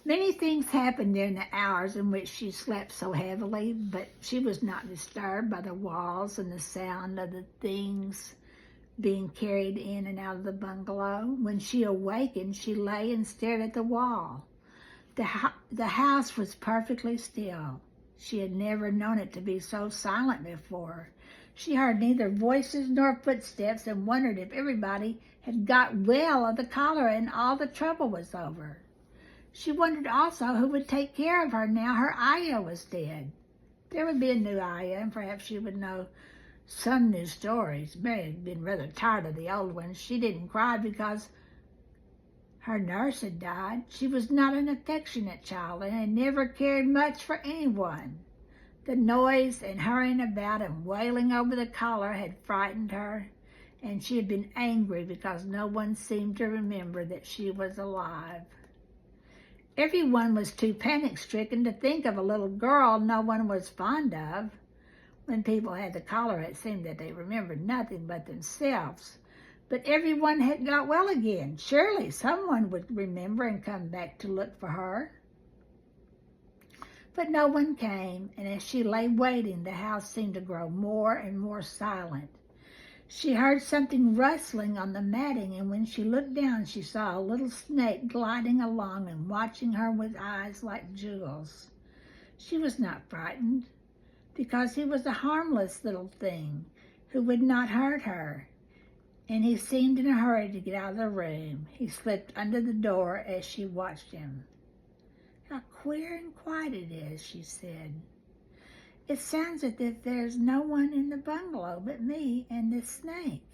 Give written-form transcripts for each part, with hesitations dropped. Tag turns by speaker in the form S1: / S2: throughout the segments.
S1: Many things happened during the hours in which she slept so heavily, but she was not disturbed by the walls and the sound of the things being carried in and out of the bungalow. When she awakened, she lay and stared at the wall. The house was perfectly still. She had never known it to be so silent before. She heard neither voices nor footsteps and wondered if everybody had got well of the cholera and all the trouble was over. She wondered also who would take care of her now her Ayah was dead. There would be a new Ayah, and perhaps she would know some new stories. Mary had been rather tired of the old ones. She didn't cry because her nurse had died. She was not an affectionate child and had never cared much for anyone. The noise and hurrying about and wailing over the cholera had frightened her, and she had been angry because no one seemed to remember that she was alive. Everyone was too panic-stricken to think of a little girl no one was fond of. When people had the cholera, it seemed that they remembered nothing but themselves. But everyone had got well again. Surely someone would remember and come back to look for her. But no one came, and as she lay waiting, the house seemed to grow more and more silent. She heard something rustling on the matting, and when she looked down, she saw a little snake gliding along and watching her with eyes like jewels. She was not frightened, because he was a harmless little thing who would not hurt her, and he seemed in a hurry to get out of the room. He slipped under the door as she watched him. "How queer and quiet it is," she said. "It sounds as if there's no one in the bungalow but me and this snake."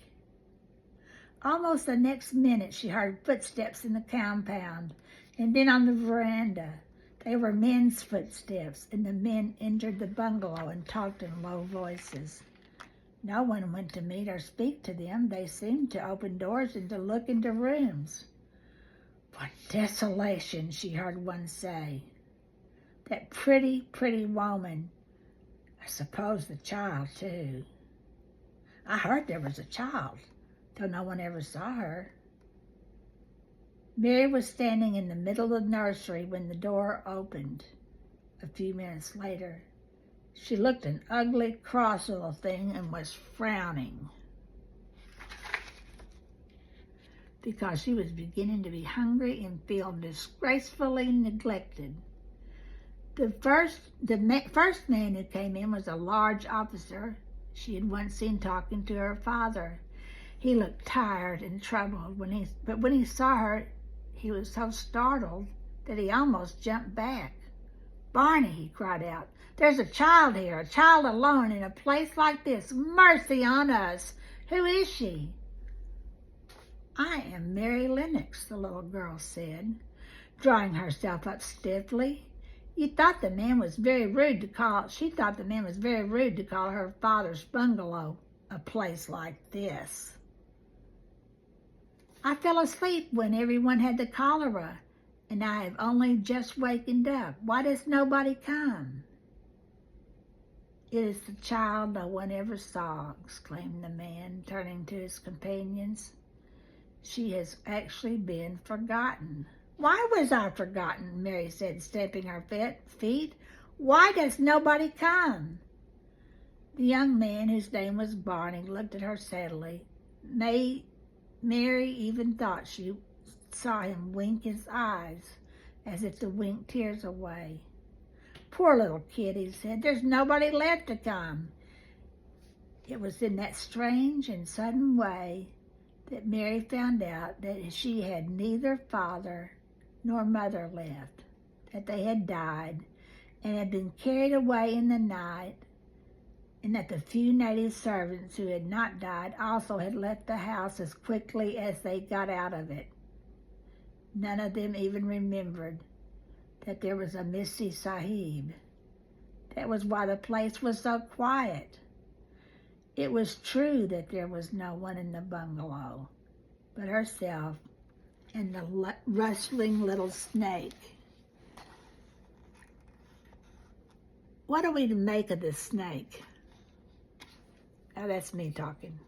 S1: Almost the next minute she heard footsteps in the compound and then on the veranda. They were men's footsteps, and the men entered the bungalow and talked in low voices. No one went to meet or speak to them. They seemed to open doors and to look into rooms. "What desolation," she heard one say. "That pretty, pretty woman. I suppose the child, too." "I heard there was a child, though no one ever saw her." Mary was standing in the middle of the nursery when the door opened a few minutes later. She looked an ugly, cross little thing and was frowning because she was beginning to be hungry and feel disgracefully neglected. The first man who came in was a large officer she had once seen talking to her father. He looked tired and troubled, but when he saw her, he was so startled that he almost jumped back. "Barney," he cried out, "there's a child here, a child alone in a place like this. Mercy on us! Who is she?" "I am Mary Lennox," the little girl said, drawing herself up stiffly. She thought the man was very rude to call her father's bungalow a place like this. "I fell asleep when everyone had the cholera, and I have only just wakened up. Why does nobody come?" "It is the child no one ever saw," exclaimed the man, turning to his companions. "She has actually been forgotten." "Why was I forgotten?" Mary said, stamping her feet. "Why does nobody come?" The young man, whose name was Barney, looked at her sadly. Mary even thought she saw him wink his eyes, as if to wink tears away. "Poor little kid," he said. "There's nobody left to come." It was in that strange and sudden way that Mary found out that she had neither father nor mother left, that they had died and had been carried away in the night, and that the few native servants who had not died also had left the house as quickly as they got out of it. None of them even remembered that there was a Missy Sahib. That was why the place was so quiet. It was true that there was no one in the bungalow but herself and the rustling little snake. What are we to make of this snake? Now that's me talking.